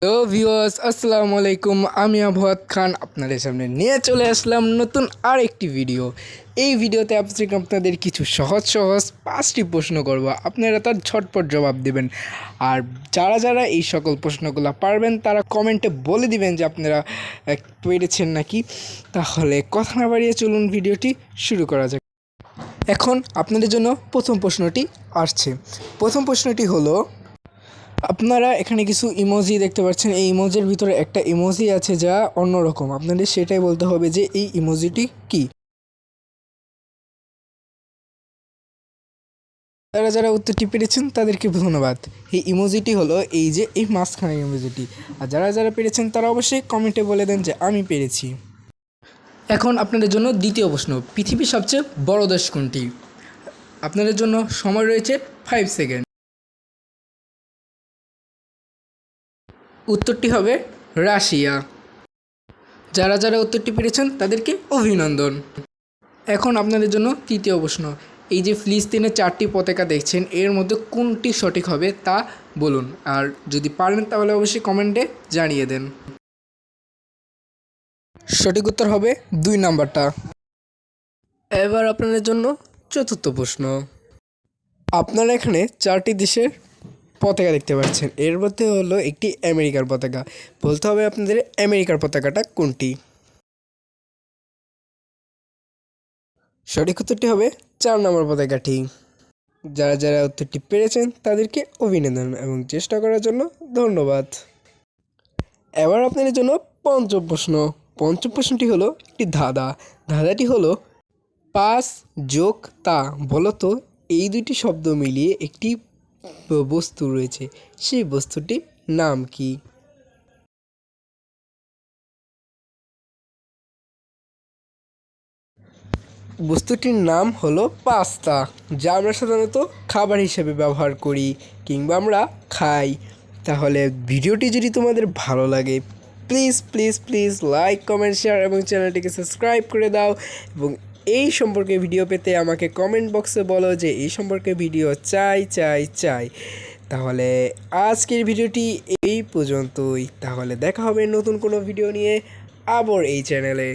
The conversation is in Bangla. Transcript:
হ্যালো ভিউয়ার্স, আসসালামু আলাইকুম। আমি আবহাওয়াত খান আপনাদের সামনে নিয়ে চলে আসলাম নতুন আরেকটি ভিডিও। এই ভিডিওতে আপনাদের কিছু সহজ সহজ 5টি প্রশ্ন করব, আপনারা তার ঝটপট জবাব দেবেন। আর যারা যারা এই সকল প্রশ্নগুলো পারবেন তারা কমেন্টে বলে দিবেন যে আপনারা পেরেছেন নাকি। তাহলে কথা না বাড়িয়ে চলুন ভিডিওটি শুরু করা যাক। এখন আপনাদের জন্য প্রথম প্রশ্নটি আসছে। প্রথম প্রশ্নটি হলো, আপনারা এখানে কিছু ইমোজি দেখতে পাচ্ছেন। এই ইমোজির ভিতরে একটা ইমোজি আছে যা অন্যরকম, আপনাদের সেটাই বলতে হবে যে এই ইমোজিটি কি। যারা যারা উত্তরটি পেরেছেন তাদেরকে ধন্যবাদ। এই ইমোজিটি হলো এই যে এই মাঝখানে ইমোজিটি। আর যারা যারা পেরেছেন তারা অবশ্যই কমেন্টে বলে দেন যে আমি পেরেছি। এখন আপনাদের জন্য দ্বিতীয় প্রশ্ন, পৃথিবীর সবচেয়ে বড় দেশ কোনটি? আপনাদের জন্য সময় রয়েছে 5 সেকেন্ড। উত্তরটি হবে রাশিয়া। যারা যারা উত্তরটি পেরেছেন তাদেরকে অভিনন্দন। এখন আপনাদের জন্য তৃতীয় প্রশ্ন, এই যে ফিলিস্তিনের 4টি পতাকা দেখছেন এর মধ্যে কোনটি সঠিক হবে তা বলুন। আর যদি পারেন তাহলে অবশ্যই কমেন্টে জানিয়ে দেন। সঠিক উত্তর হবে 2 নাম্বারটা। এবার আপনাদের জন্য চতুর্থ প্রশ্ন, আপনারা এখানে 4টি দেশের পতাকা দেখতে পাচ্ছেন, এর মধ্যে হলো একটি আমেরিকার পতাকা। বলতে হবে আপনাদের আমেরিকার পতাকাটা কোনটি। সঠিক উত্তরটি হবে 4 নম্বর পতাকাটি। যারা যারা উত্তরটি পেরেছেন তাদেরকে অভিনন্দন এবং চেষ্টা করার জন্য ধন্যবাদ। এবার আপনাদের জন্য পঞ্চম প্রশ্ন। পঞ্চম প্রশ্নটি হলো একটি ধাঁধা। ধাঁধাটি হলো 5 যোগ তা। বলতো এই দুটি শব্দ মিলিয়ে একটি বস্তু রয়েছে, সেই বস্তুটির নাম কি? বস্তুটির নাম হলো পাস্তা, যা আমরা সাধারণত খাবার হিসেবে ব্যবহার করি কিংবা আমরা খাই। তাহলে ভিডিওটি যদি তোমাদের ভালো লাগে please please please like, comment, share এবং চ্যানেলটিকে সাবস্ক্রাইব করে দাও। এবং এই সম্পর্কে ভিডিও পেতে আমাকে কমেন্ট বক্সে বলো যে এই সম্পর্কে ভিডিও চাই চাই চাই। তাহলে আজকের ভিডিওটি এই পর্যন্তই। তাহলে দেখা হবে নতুন কোনো ভিডিও নিয়ে আবার এই চ্যানেলে।